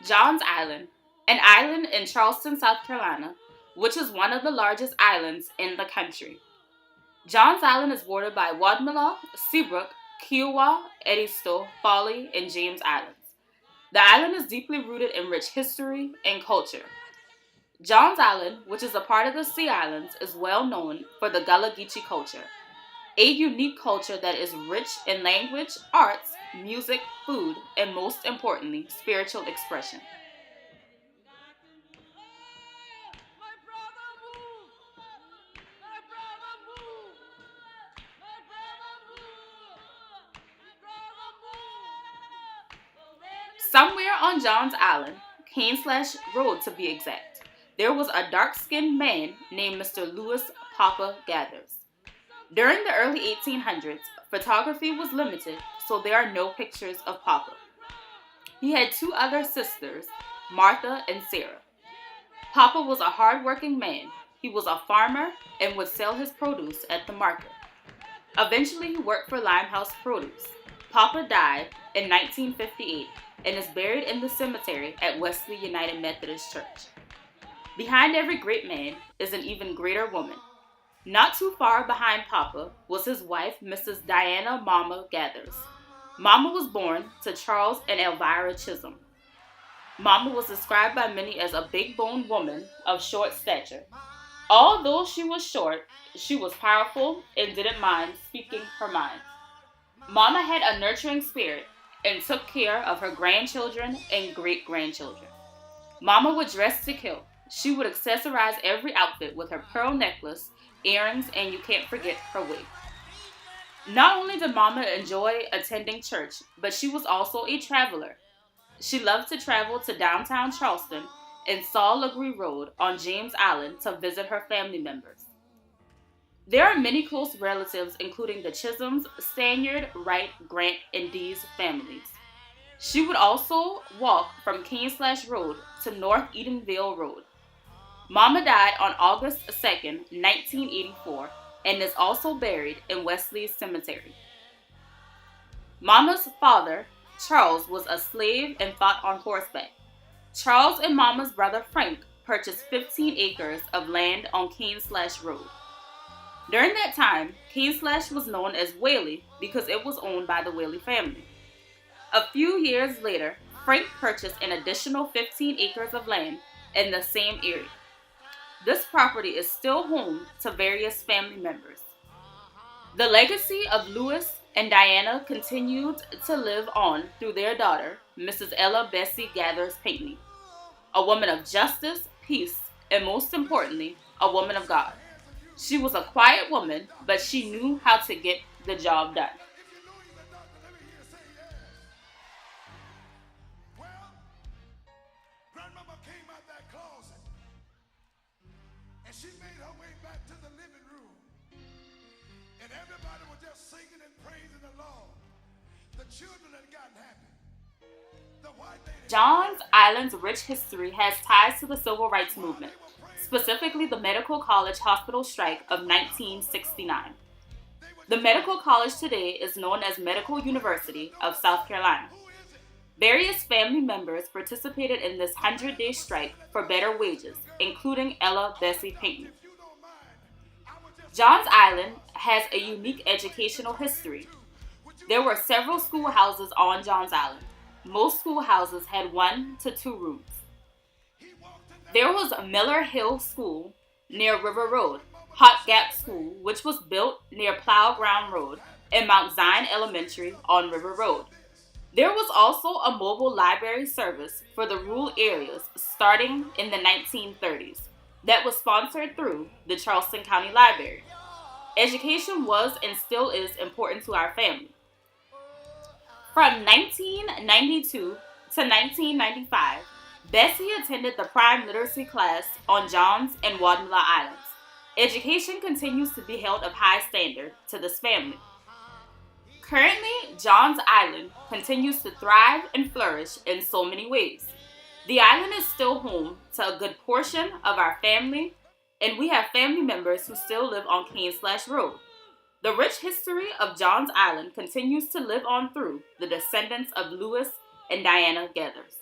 Johns Island, an island in Charleston, South Carolina, which is one of the largest islands in the country. Johns Island is bordered by Wadmalaw, Seabrook, Kiowa, Edisto, Folly, and James Islands. The island is deeply rooted in rich history and culture. Johns Island, which is a part of the Sea Islands, is well known for the Gullah Geechee culture, a unique culture that is rich in language, arts, music, food, and most importantly, spiritual expression. Somewhere on Johns Island, Slash Road to be exact, there was a dark-skinned man named Mr. Lewis Papa Gathers. During the early 1800s, photography was limited, so there are no pictures of Papa. He had two other sisters, Martha and Sarah. Papa was a hard-working man. He was a farmer and would sell his produce at the market. Eventually, he worked for Limehouse Produce. Papa died in 1958 and is buried in the cemetery at Wesley United Methodist Church. Behind every great man is an even greater woman. Not too far behind Papa was his wife, Mrs. Diana Mama Gathers. Mama was born to Charles and Elvira Chisholm. Mama was described by many as a big-boned woman of short stature. Although she was short, she was powerful and didn't mind speaking her mind. Mama had a nurturing spirit and took care of her grandchildren and great-grandchildren. Mama would dress to kill. She would accessorize every outfit with her pearl necklace, earrings, and you can't forget her wig. Not only did Mama enjoy attending church, but she was also a traveler. She loved to travel to downtown Charleston and Saul Legree Road on James Island to visit her family members. There are many close relatives, including the Chisholms, Stanyard, Wright, Grant, and Dees families. She would also walk from Slash Road to North Edenville Road. Mama died on August 2nd, 1984, and is also buried in Wesley's Cemetery. Mama's father, Charles, was a slave and fought on horseback. Charles and Mama's brother Frank purchased 15 acres of land on Slash Road. During that time, Slash was known as Whaley because it was owned by the Whaley family. A few years later, Frank purchased an additional 15 acres of land in the same area. This property is still home to various family members. The legacy of Lewis and Diana continued to live on through their daughter, Mrs. Ella Bessie Gathers Pinckney, a woman of justice, peace, and most importantly, a woman of God. She was a quiet woman, but she knew how to get the job done. Well, Grandmama came out that closet and she made her way back to the living room. And everybody was just singing and praising the Lord. The children had gotten happy. The white lady. Johns Island's rich history has ties to the civil rights movement, specifically the Medical College Hospital strike of 1969. The Medical College today is known as Medical University of South Carolina. Various family members participated in this 100-day strike for better wages, including Ella Bessie Pinckney. Johns Island has a unique educational history. There were several schoolhouses on Johns Island. Most schoolhouses had 1 to 2 rooms. There was Miller Hill School near River Road, Hot Gap School, which was built near Plow Ground Road, and Mount Zion Elementary on River Road. There was also a mobile library service for the rural areas starting in the 1930s that was sponsored through the Charleston County Library. Education was and still is important to our family. From 1992 to 1995, Bessie attended the prime literacy class on Johns and Wadmalaw Islands. Education continues to be held of high standard to this family. Currently, Johns Island continues to thrive and flourish in so many ways. The island is still home to a good portion of our family, and we have family members who still live on Slash Road. The rich history of Johns Island continues to live on through the descendants of Lewis and Diana Gathers.